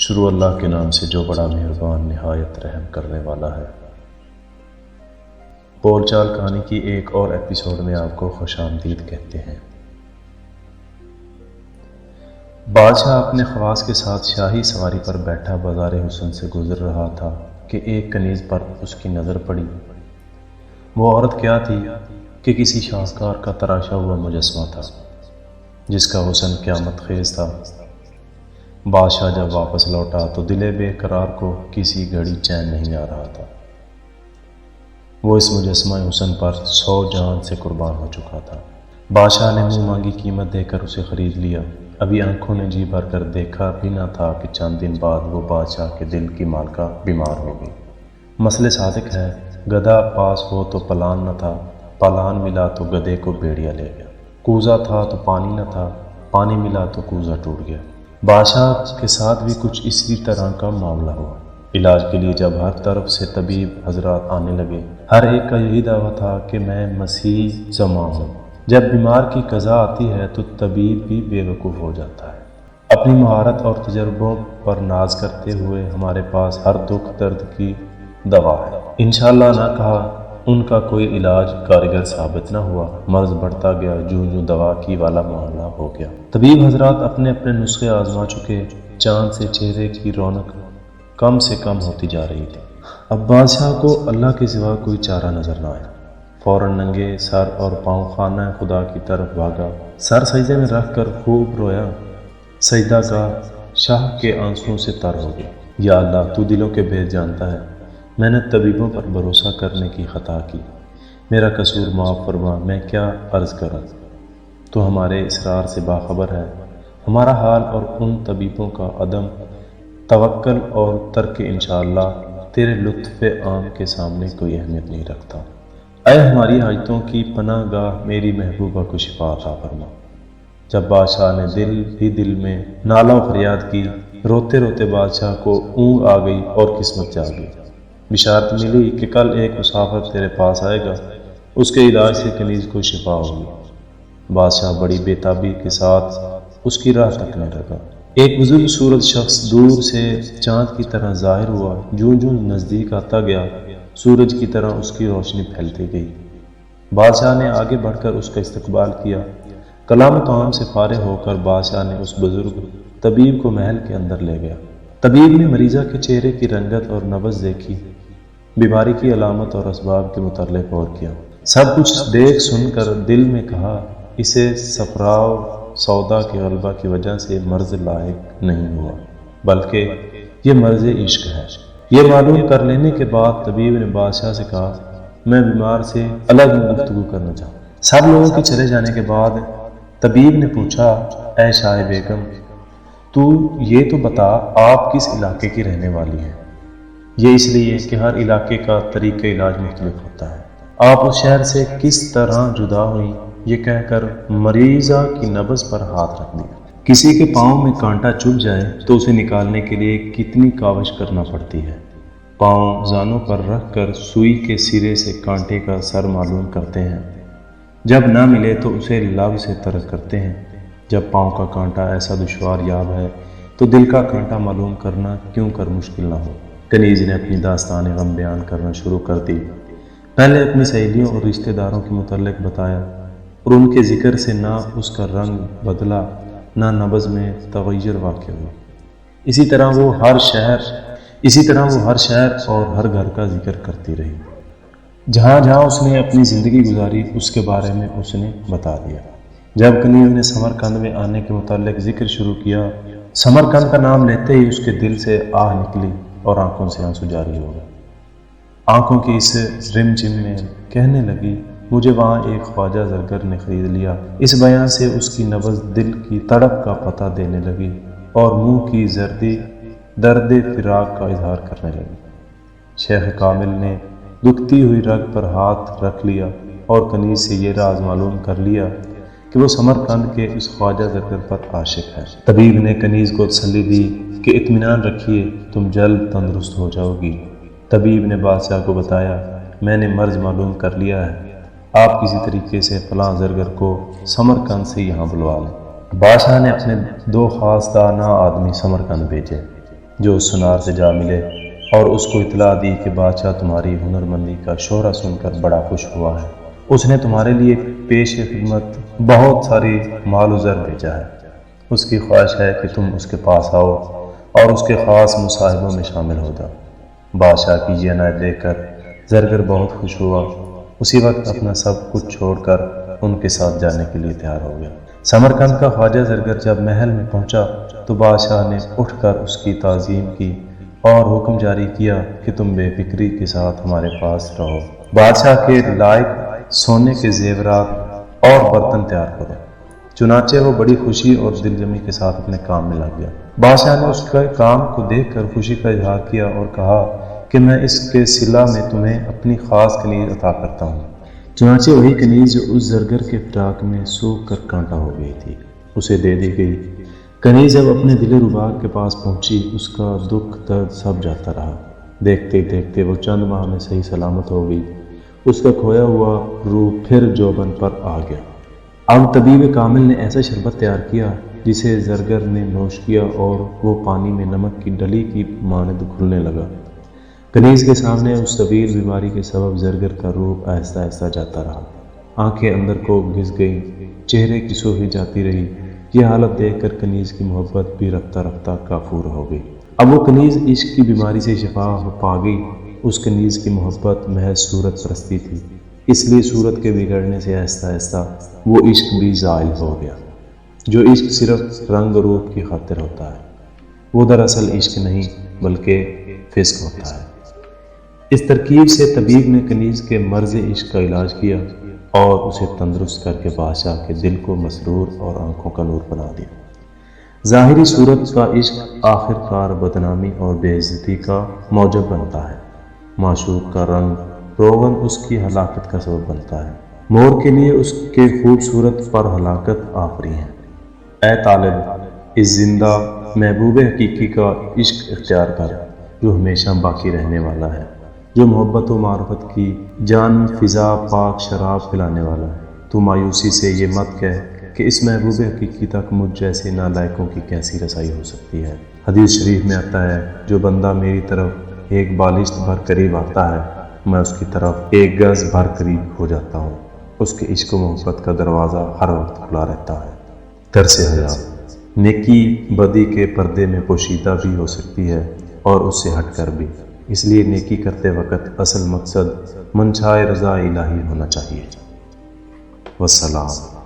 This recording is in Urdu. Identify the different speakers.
Speaker 1: شروع اللہ کے نام سے جو بڑا مہربان نہایت رحم کرنے والا ہے۔ بول چال کہانی کی ایک اور ایپیسوڈ میں آپ کو خوش آمدید کہتے ہیں۔ بادشاہ اپنے خواص کے ساتھ شاہی سواری پر بیٹھا بازار حسن سے گزر رہا تھا کہ ایک کنیز پر اس کی نظر پڑی۔ وہ عورت کیا تھی کہ کسی شاہکار کا تراشا ہوا مجسمہ تھا جس کا حسن قیامت خیز تھا۔ بادشاہ جب واپس لوٹا تو دل بے قرار کو کسی گھڑی چین نہیں آ رہا تھا۔ وہ اس مجسمہ حسن پر 100 جان سے قربان ہو چکا تھا۔ بادشاہ نے منہ مانگی قیمت دے کر اسے خرید لیا۔ ابھی آنکھوں نے جی بھر کر دیکھا بھی نہ تھا کہ چند دن بعد وہ بادشاہ کے دل کی مالکہ بیمار ہو گئی۔ مسئلہ صادق ہے، گدھا پاس ہو تو پلان نہ تھا، پلان ملا تو گدھے کو بھیڑیا لے گیا۔ کوزہ تھا تو پانی نہ تھا، پانی ملا تو کوزہ ٹوٹ گیا۔ بادشاہ کے ساتھ بھی کچھ اسی طرح کا معاملہ ہوا۔ علاج کے لیے جب ہر طرف سے طبیب حضرات آنے لگے، ہر ایک کا یہی دعویٰ تھا کہ میں مسیح زماں ہوں۔ جب بیمار کی قضا آتی ہے تو طبیب بھی بے وقوف ہو جاتا ہے۔ اپنی مہارت اور تجربوں پر ناز کرتے ہوئے ہمارے پاس ہر دکھ درد کی دوا ہے۔ انشاءاللہ نہ کہا، ان کا کوئی علاج کارگر ثابت نہ ہوا۔ مرض بڑھتا گیا، جو دوا کی والا معاملہ ہو گیا۔ طبیب حضرات اپنے اپنے نسخے آزما چکے، چاند سے چہرے کی رونق کم سے کم ہوتی جا رہی تھی۔ اب بادشاہ کو اللہ کے سوا کوئی چارہ نظر نہ آیا۔ فوراً ننگے سر اور پاؤں خانہ خدا کی طرف بھاگا، سر سجدے میں رکھ کر خوب رویا۔ سجدہ کا شاہ کے آنسوؤں سے تر ہو گیا۔ یا اللہ، تو دلوں کے بھید جانتا ہے، میں نے طبیبوں پر بھروسہ کرنے کی خطا کی، میرا قصور معاف فرما۔ میں کیا عرض کروں، تو ہمارے اسرار سے باخبر ہے۔ ہمارا حال اور ان طبیبوں کا عدم توکل اور ترک انشاءاللہ تیرے لطف عام کے سامنے کوئی اہمیت نہیں رکھتا۔ اے ہماری حاجتوں کی پناہ گاہ، میری محبوبہ کو شفا عطا فرما۔ جب بادشاہ نے دل ہی دل میں نالہ و فریاد کی، روتے روتے بادشاہ کو اونگ آ گئی اور قسمت جاگی۔ بشارت ملی کہ کل ایک مسافر تیرے پاس آئے گا، اس کے علاج سے کنیز کو شفا ہوگی۔ بادشاہ بڑی بے تابی کے ساتھ اس کی راہ تکنے لگا۔ ایک بزرگ صورت شخص دور سے چاند کی طرح ظاہر ہوا۔ جوں جوں نزدیک آتا گیا، سورج کی طرح اس کی روشنی پھیلتی گئی۔ بادشاہ نے آگے بڑھ کر اس کا استقبال کیا۔ کلام و کام سے فارغ ہو کر بادشاہ نے اس بزرگ طبیب کو محل کے اندر لے گیا۔ طبیب نے مریضہ کے چہرے کی رنگت اور نبض دیکھی، بیماری کی علامت اور اسباب کے متعلق غور کیا۔ سب کچھ دیکھ سن کر دل میں کہا، اسے صفراء سودا کے غلبہ کی وجہ سے مرض لاحق نہیں ہوا، بلکہ یہ مرض عشق ہے۔ یہ معلوم کر لینے کے بعد طبیب نے بادشاہ سے کہا، میں بیمار سے الگ گفتگو کرنا چاہوں۔ سب لوگوں کے چلے جانے کے بعد طبیب نے پوچھا، اے شاہ بیگم، تو یہ تو بتا، آپ کس علاقے کی رہنے والی ہیں؟ یہ اس لیے کہ ہر علاقے کا طریقہ علاج مختلف ہوتا ہے۔ آپ اس شہر سے کس طرح جدا ہوئی؟ یہ کہہ کر مریضہ کی نبض پر ہاتھ رکھ دیا۔ کسی کے پاؤں میں کانٹا چبھ جائے تو اسے نکالنے کے لیے کتنی کاوش کرنا پڑتی ہے۔ پاؤں زانوں پر رکھ کر سوئی کے سرے سے کانٹے کا سر معلوم کرتے ہیں۔ جب نہ ملے تو اسے لب سے ترک کرتے ہیں۔ جب پاؤں کا کانٹا ایسا دشوار یاب ہے تو دل کا کانٹا معلوم کرنا کیوں کر مشکل نہ ہو۔ کنیز نے اپنی داستان غم بیان کرنا شروع کر دی۔ پہلے اپنی سہیلیوں اور رشتہ داروں کے متعلق بتایا، اور ان کے ذکر سے نہ اس کا رنگ بدلا، نہ نبض میں تغیر واقع ہوا۔ اسی طرح وہ ہر شہر اور ہر گھر کا ذکر کرتی رہی۔ جہاں جہاں اس نے اپنی زندگی گزاری، اس کے بارے میں اس نے بتا دیا۔ جب کنیز نے سمرقند میں آنے کے متعلق ذکر شروع کیا، سمرقند کا نام لیتے ہی اس کے دل سے آہ نکلی اور آنکھوں سے آنسو جاری ہو گئے۔ آنکھوں کی اس رم جم میں کہنے لگی، مجھے وہاں ایک خواجہ زرگر نے خرید لیا۔ اس بیان سے اس کی نبض دل کی تڑپ کا پتہ دینے لگی اور منہ کی زردی درد فراق کا اظہار کرنے لگی۔ شیخ کامل نے دکھتی ہوئی رگ پر ہاتھ رکھ لیا اور کنیز سے یہ راز معلوم کر لیا کہ وہ سمرقند کے اس خواجہ زرگر پر عاشق ہے۔ طبیب نے کنیز کو تسلی دی کہ اطمینان رکھیے، تم جلد تندرست ہو جاؤ گی۔ طبیب نے بادشاہ کو بتایا، میں نے مرض معلوم کر لیا ہے، آپ کسی طریقے سے فلاں زرگر کو سمرقند سے یہاں بلوا لیں۔ بادشاہ نے اپنے 2 خاص دانا آدمی سمرقند بھیجے۔ جو اس سنار سے جا ملے اور اس کو اطلاع دی کہ بادشاہ تمہاری ہنرمندی کا شہرہ سن کر بڑا خوش ہوا ہے۔ اس نے تمہارے لیے پیش خدمت بہت ساری مال و زر بھیجا ہے۔ اس کی خواہش ہے کہ تم اس کے پاس آؤ اور اس کے خاص مصاحبوں میں شامل ہو جاؤ۔ بادشاہ کی یہ عنایت دیکھ کر زرگر بہت خوش ہوا۔ اسی وقت اپنا سب کچھ چھوڑ کر ان کے ساتھ جانے کے لیے تیار ہو گیا۔ سمرقند کا خواجہ زرگر جب محل میں پہنچا تو بادشاہ نے اٹھ کر اس کی تعظیم کی اور حکم جاری کیا کہ تم بے فکری کے ساتھ ہمارے پاس رہو۔ بادشاہ کے لائق سونے کے زیورات اور برتن تیار کرو۔ چنانچہ وہ بڑی خوشی اور دل جمی کے ساتھ اپنے کام میں لگ گیا۔ بادشاہ نے اس کے کام کو دیکھ کر خوشی کا اظہار کیا اور کہا کہ میں اس کے صلہ میں تمہیں اپنی خاص کنیز عطا کرتا ہوں۔ چنانچہ وہی کنیز جو اس زرگر کے فراق میں سوکھ کر کانٹا ہو گئی تھی اسے دے دی گئی۔ کنیز جب اپنے دل ربا کے پاس پہنچی اس کا دکھ درد سب جاتا رہا۔ دیکھتے دیکھتے وہ چند ماہ میں صحیح سلامت ہو گئی۔ اس کا کھویا ہوا روح پھر جوبن پر آ گیا۔ اب طبیب کامل نے ایسا شربت تیار کیا جسے زرگر نے نوش کیا اور وہ پانی میں نمک کی ڈلی کی مانند گھلنے لگا۔ کنیز کے سامنے اس طویل بیماری کے سبب زرگر کا روح آہستہ آہستہ جاتا رہا۔ آنکھیں اندر کو گھس گئیں، چہرے کی سوہی جاتی رہی۔ یہ حالت دیکھ کر کنیز کی محبت بھی رفتہ رفتہ کافور ہو گئی۔ اب وہ کنیز عشق کی بیماری سے شفا پا گئی۔ اس کنیز کی محبت محض صورت پرستی تھی، اس لیے صورت کے بگڑنے سے آہستہ آہستہ وہ عشق بھی زائل ہو گیا۔ جو عشق صرف رنگ روپ کی خاطر ہوتا ہے وہ دراصل عشق نہیں بلکہ فسق ہوتا ہے۔ اس ترکیب سے طبیب نے کنیز کے مرض عشق کا علاج کیا اور اسے تندرست کر کے بادشاہ کے دل کو مسرور اور آنکھوں کا نور بنا دیا۔ ظاہری صورت کا عشق آخر کار بدنامی اور بے عزتی کا موجب بنتا ہے۔ معشوق کا رنگ روغن اس کی ہلاکت کا سبب بنتا ہے۔ مور کے لیے اس کے خوبصورت پر ہلاکت آفری ہے۔ اے طالب، اس زندہ محبوب حقیقی کا عشق اختیار کر جو ہمیشہ باقی رہنے والا ہے، جو محبت و معرفت کی جان فضا پاک شراب پلانے والا ہے۔ تو مایوسی سے یہ مت کہہ کہ اس محبوب حقیقی تک مجھ جیسے نالائقوں کی کیسی رسائی ہو سکتی ہے۔ حدیث شریف میں آتا ہے، جو بندہ میری طرف ایک بالشت بھر قریب آتا ہے میں اس کی طرف ایک گز بھر قریب ہو جاتا ہوں۔ اس کے عشق و محبت کا دروازہ ہر وقت کھلا رہتا ہے۔ درس حیات: نیکی بدی کے پردے میں پوشیدہ بھی ہو سکتی ہے اور اس سے ہٹ کر بھی، اس لیے نیکی کرتے وقت اصل مقصد منشائے رضا الہی ہونا چاہیے۔ والسلام۔